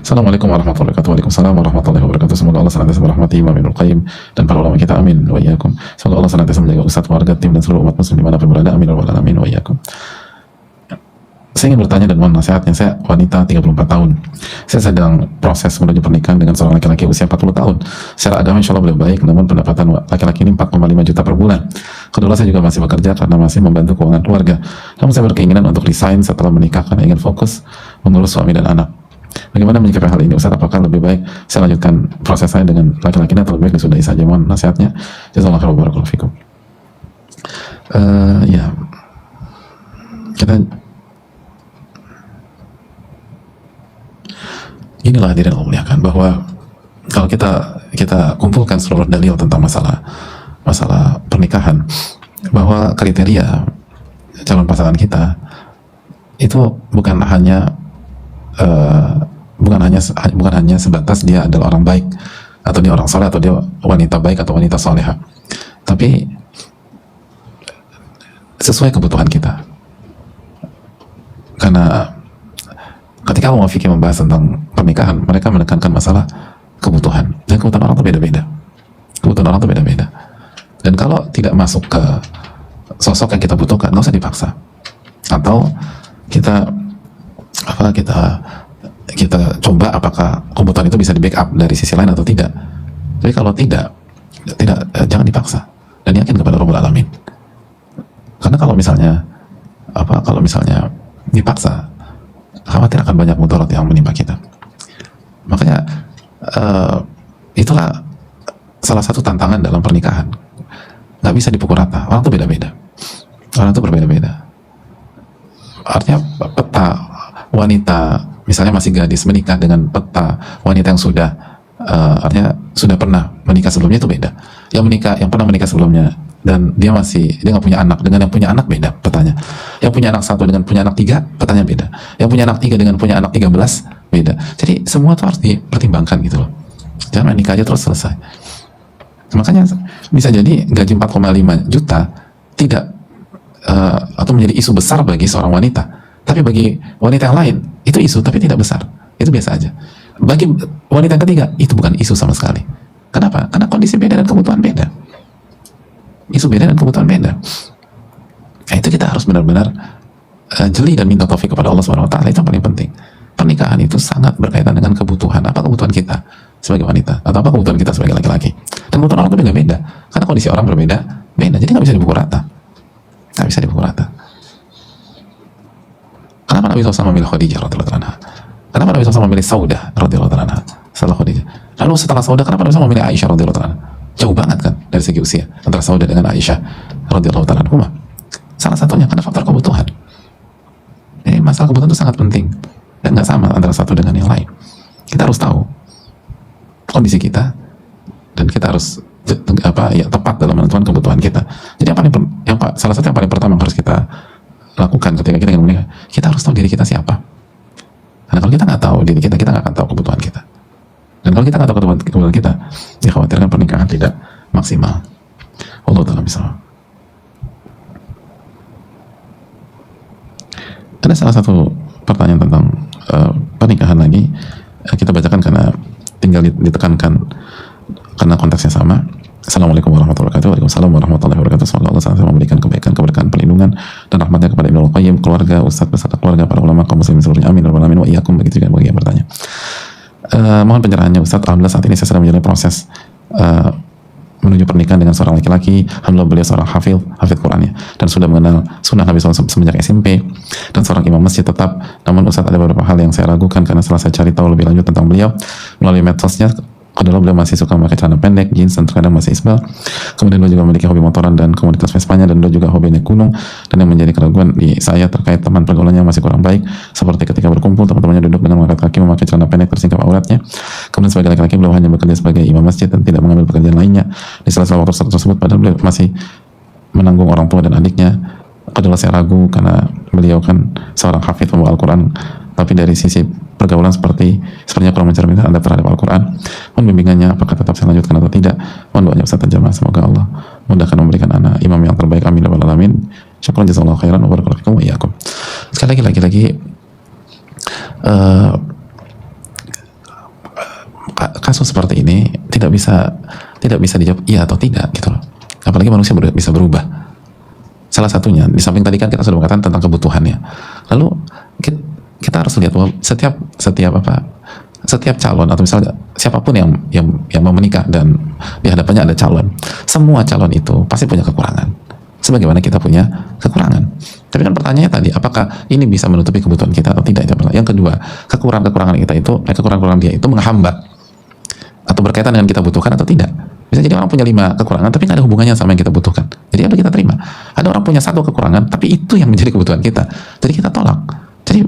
Assalamualaikum warahmatullahi wabarakatuh. Waalaikumsalam warahmatullahi wabarakatuh. Semoga Allah senantiasa merahmati Imam Ibnul Qayyim dan para ulama kita, amin wa iyyakum. Semoga Allah senantiasa menjaga ustadz, warga, tim dan seluruh umat muslim dimanapun berada, amin wa alamin wa iyyakum. Saya ingin bertanya dan mohon nasihatnya. Saya wanita 34 tahun. Saya sedang proses menuju pernikahan dengan seorang laki-laki usia 40 tahun. Secara agama insya Allah beliau baik, namun pendapatan laki-laki ini 4,5 juta per bulan. Kedua, saya juga masih bekerja karena masih membantu keuangan keluarga. Namun saya berkeinginan untuk resign setelah menikah karena ingin fokus mengurus suami dan anak. Bagaimana menyikapi hal ini, Ustaz? Apakah lebih baik saya lanjutkan proses saya dengan laki-laki ini atau lebih baik disudahi saja? Mohon nasihatnya. Jazakallahu khairan wa barakallahu fikum. Ya, kita inilah hadirin Allah muliakan, bahwa kalau kita kumpulkan seluruh dalil tentang masalah pernikahan, bahwa kriteria calon pasangan kita itu bukan hanya sebatas dia adalah orang baik atau dia orang soleh atau dia wanita baik atau wanita soleha, tapi sesuai kebutuhan kita. Karena ketika Allah fikir membahas tentang pernikahan, mereka menekankan masalah kebutuhan, dan kebutuhan orang itu beda-beda. Kebutuhan orang itu beda-beda. Dan kalau tidak masuk ke sosok yang kita butuhkan, nggak usah dipaksa. Atau kita coba apakah kebutuhan itu bisa di backup dari sisi lain atau tidak. Tapi kalau tidak jangan dipaksa dan yakin kepada Rabbul Alamin. Karena kalau misalnya dipaksa, khawatir akan banyak mudarat yang menimpa kita. Makanya itulah salah satu tantangan dalam pernikahan. Nggak bisa dipukul rata. Orang itu beda-beda. Orang itu berbeda-beda. Artinya peta wanita, misalnya masih gadis menikah dengan peta wanita yang sudah sudah pernah menikah sebelumnya, itu beda. Yang pernah menikah sebelumnya dan dia nggak punya anak, dengan yang punya anak beda petanya. Yang punya anak 1 dengan punya anak 3, petanya beda. Yang punya anak 3 dengan punya anak 13 beda. Jadi semua itu harus dipertimbangkan gitu loh. Jangan nikah aja terus selesai. Makanya bisa jadi gaji 4,5 juta tidak atau menjadi isu besar bagi seorang wanita, tapi bagi wanita yang lain itu isu tapi tidak besar, itu biasa aja. Bagi wanita yang ketiga itu bukan isu sama sekali. Kenapa? Karena kondisi beda dan kebutuhan beda. Isu beda dan kebutuhan beda. Nah, itu kita harus benar-benar jeli dan minta taufik kepada Allah Subhanahu wa taala. Itu yang paling penting. Pernikahan itu sangat berkaitan dengan kebutuhan. Apa kebutuhan kita sebagai wanita atau apa kebutuhan kita sebagai laki-laki. Dan kebutuhan orang itu beda-beda. Karena kondisi orang berbeda. Jadi nggak bisa dipukul rata. Nggak bisa dipukul rata. Kenapa Nabi SAW memilih Khadijah radhiyallahu anha? Kenapa Nabi SAW memilih Saudah radhiyallahu anha setelah Khadijah? Lalu setelah Saudah, kenapa Nabi SAW memilih Aisyah radhiyallahu anha? Jauh banget kan dari segi usia antara Saudah dengan Aisyah radhiyallahu anha. Salah satunya karena faktor kebutuhan. Jadi masalah kebutuhan itu sangat penting dan nggak sama antara satu dengan yang lain. Kita harus tahu kondisi kita dan kita harus tepat dalam menentukan kebutuhan kita. Jadi salah satu yang paling pertama yang harus kita lakukan ketika kita ingin menikah, kita harus tahu diri kita siapa. Karena kalau kita nggak tahu diri kita nggak akan tahu kebutuhan kita. Dan kalau kita nggak tahu kebutuhan kita, dikhawatirkan pernikahan tidak maksimal. Allah Ta'ala bisa. Ada salah satu pertanyaan tentang pernikahan lagi, kita bacakan karena tinggal ditekankan karena konteksnya sama. Assalamualaikum warahmatullahi wabarakatuh. Waalaikumsalam warahmatullahi wabarakatuh. Semoga Allah SWT memberikan kebaikan, keberkahan, perlindungan dan rahmatnya kepada Ibnul Qayyim, keluarga, ustadz beserta keluarga, para ulama, kaum muslimin seluruhnya. Amin wa iyyakum. Begitu juga bagi yang bertanya. Mohon pencerahannya Ustadz. Alhamdulillah saat ini saya sedang menjalani proses menuju pernikahan dengan seorang laki-laki. Alhamdulillah beliau seorang hafidh Qurannya dan sudah mengenal sunnah Nabi SAW semenjak SMP dan seorang imam masjid tetap. Namun Ustadz, ada beberapa hal yang saya ragukan karena setelah saya cari tahu lebih lanjut tentang beliau melalui medsosnya. Adalah beliau masih suka memakai celana pendek, jeans, dan terkadang masih isbal. Kemudian beliau juga memiliki hobi motoran dan komunitas Vespanya, dan beliau juga hobi naik gunung. Dan yang menjadi keraguan di saya terkait teman pergaulannya masih kurang baik, seperti ketika berkumpul teman-temannya duduk dengan mengangkat kaki memakai celana pendek tersingkap auratnya. Kemudian sebagai laki-laki beliau hanya bekerja sebagai imam masjid dan tidak mengambil pekerjaan lainnya di sela-sela waktu tersebut, padahal beliau masih menanggung orang tua dan adiknya. Kedua, saya ragu karena beliau kan seorang hafidh pembawa Al-Quran, tapi dari sisi pergaulan sepertinya kurang mencerminkan adab terhadap Al-Quran. Mohon bimbingannya, apakah tetap saya lanjutkan atau tidak. Mohon doanya Ustaz dan jamaah, semoga Allah mudahkan memberikan anak imam yang terbaik. Amin ya rabbal alamin. Syukran jazakallahu khairan wa barakallahu fikum wa iyyakum. Sekali lagi kasus seperti ini tidak bisa dijawab iya atau tidak gitu loh. Apalagi manusia bisa berubah. Salah satunya, di samping tadi kan kita sudah mengatakan tentang kebutuhannya. Lalu kita harus lihat bahwa setiap calon atau misalnya siapapun yang mau menikah dan di hadapannya ada calon, semua calon itu pasti punya kekurangan. Sebagaimana kita punya kekurangan. Tapi kan pertanyaannya tadi, apakah ini bisa menutupi kebutuhan kita atau tidak? Yang kedua, kekurangan dia itu menghambat atau berkaitan dengan kita butuhkan atau tidak. Bisa jadi orang punya 5 kekurangan tapi nggak ada hubungannya sama yang kita butuhkan. Jadi apa kita terima? Ada orang punya 1 kekurangan tapi itu yang menjadi kebutuhan kita. Jadi kita tolak. Jadi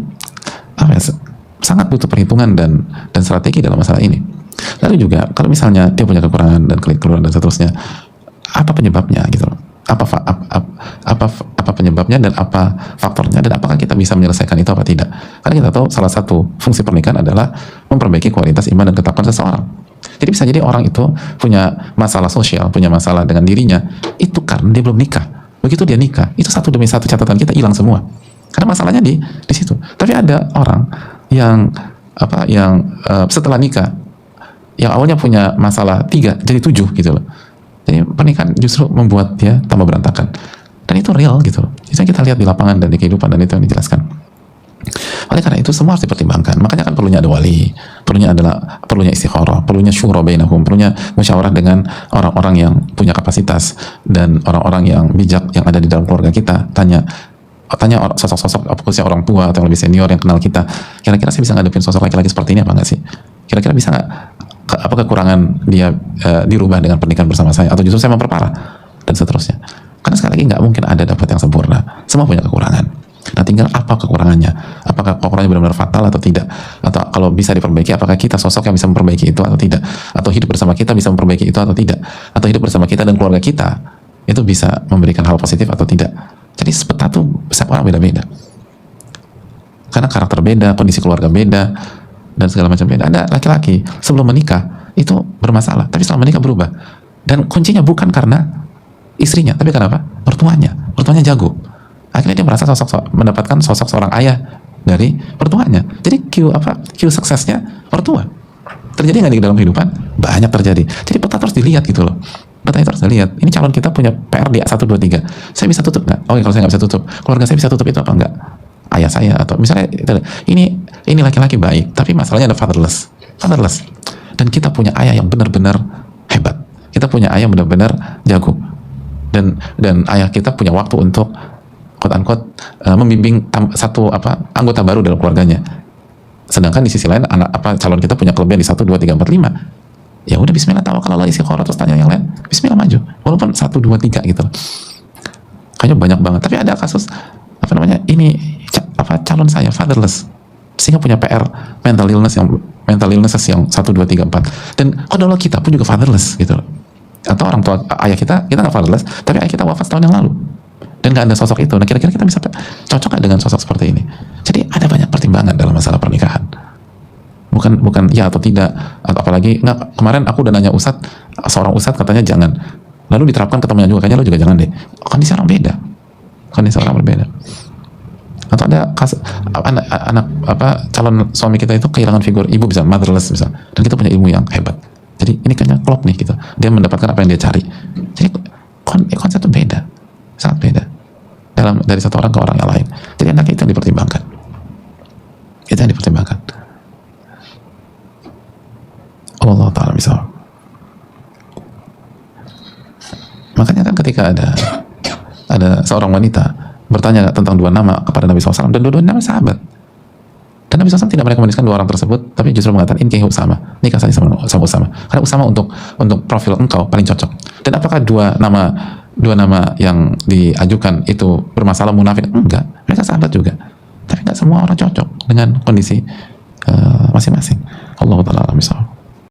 sangat butuh perhitungan dan strategi dalam masalah ini. Lalu juga kalau misalnya dia punya kekurangan dan keliruan dan seterusnya, apa penyebabnya gitu loh? Apa penyebabnya dan apa faktornya dan apakah kita bisa menyelesaikan itu apa tidak? Karena kita tahu salah satu fungsi pernikahan adalah memperbaiki kualitas iman dan ketakwaan seseorang. Jadi bisa jadi orang itu punya masalah sosial, punya masalah dengan dirinya, itu karena dia belum nikah. Begitu dia nikah, itu satu demi satu catatan kita hilang semua. Karena masalahnya di situ. Tapi ada orang yang setelah nikah, yang awalnya punya masalah 3 jadi 7 gitu loh. Jadi pernikahan justru membuat dia tambah berantakan. Dan itu real gitu loh. Itu yang kita lihat di lapangan dan di kehidupan, dan itu yang dijelaskan. Oleh karena itu semua harus dipertimbangkan. Makanya kan perlunya ada wali, perlunya istikharah, perlunya syura bainahum, perlunya musyawarah dengan orang-orang yang punya kapasitas dan orang-orang yang bijak yang ada di dalam keluarga kita. Tanya sosok-sosok, khususnya orang tua atau yang lebih senior yang kenal kita. Kira-kira saya bisa ngadepin sosok laki-laki seperti ini apa enggak sih? Kira-kira bisa nggak? Apa kekurangan dia dirubah dengan pernikahan bersama saya, atau justru saya memperparah dan seterusnya. Karena sekali lagi nggak mungkin ada dapat yang sempurna. Semua punya kekurangan. Nah tinggal apa kekurangannya? Apakah kekurangannya benar-benar fatal atau tidak? Atau kalau bisa diperbaiki, apakah kita sosok yang bisa memperbaiki itu atau tidak? Atau hidup bersama kita bisa memperbaiki itu atau tidak? Atau hidup bersama kita dan keluarga kita itu bisa memberikan hal positif atau tidak? Jadi peta tuh setiap orang beda-beda. Karena karakter beda, kondisi keluarga beda, dan segala macam beda. Ada laki-laki sebelum menikah itu bermasalah, tapi setelah menikah berubah. Dan kuncinya bukan karena istrinya, tapi karena apa? Mertuanya jago. Akhirnya dia merasa mendapatkan sosok seorang ayah dari mertuanya. Jadi Q suksesnya mertua. Terjadi nggak di dalam kehidupan? Banyak terjadi. Jadi peta terus dilihat gitu loh. Peta itu harus dilihat. Ini calon kita punya PR di 1, 2, 3. Saya bisa tutup nggak? Oke, kalau saya nggak bisa tutup, keluarga saya bisa tutup itu apa enggak? Ayah saya atau misalnya ini laki-laki baik, tapi masalahnya ada fatherless, dan kita punya ayah yang benar-benar hebat, kita punya ayah yang benar-benar jago, dan ayah kita punya waktu untuk quote unquote membimbing anggota baru dalam keluarganya. Sedangkan di sisi lain calon kita punya kelebihan di 1, 2, 3, 4, 5. Ya udah bismillah, tawakal Allah, istikharah, terus tanya yang lain, bismillah maju, walaupun 1, 2, 3 gitu. Kayaknya banyak banget, tapi ada kasus calon saya fatherless sehingga punya PR mental illness yang 1, 2, 3, 4, dan kodolog kita pun juga fatherless gitu loh. Atau orang tua ayah kita nggak fatherless, tapi ayah kita wafat setahun yang lalu dan nggak ada sosok itu. Nah kira-kira kita bisa cocok nggak dengan sosok seperti ini? Jadi ada banyak pertimbangan dalam masalah pernikahan, bukan ya atau tidak. Atau apalagi kemarin aku udah nanya seorang ustadz katanya jangan, lalu diterapkan ke temannya juga, kayaknya lo juga jangan deh. Kondisi orang berbeda. Atau ada calon suami kita itu kehilangan figur ibu, bisa motherless bisa, dan kita punya ilmu yang hebat. Jadi ini kayaknya klop nih gitu. Dia mendapatkan apa yang dia cari. Jadi konsep itu beda, sangat beda dari satu orang ke orang yang lain. Jadi anaknya itu yang dipertimbangkan. Allah Ta'ala bisa. Makanya kan ketika ada seorang wanita bertanya tentang 2 nama kepada Nabi SAW, dan dua-duanya nama sahabat, dan Nabi SAW tidak merekomendasikan 2 orang tersebut, tapi justru mengatakan inkihi Usama, nikah saja sama Usama, karena Usama untuk profil engkau paling cocok. Dan apakah dua nama yang diajukan itu bermasalah munafik? Enggak, mereka sahabat juga, tapi nggak semua orang cocok dengan kondisi masing-masing. Allah Ta'ala alam.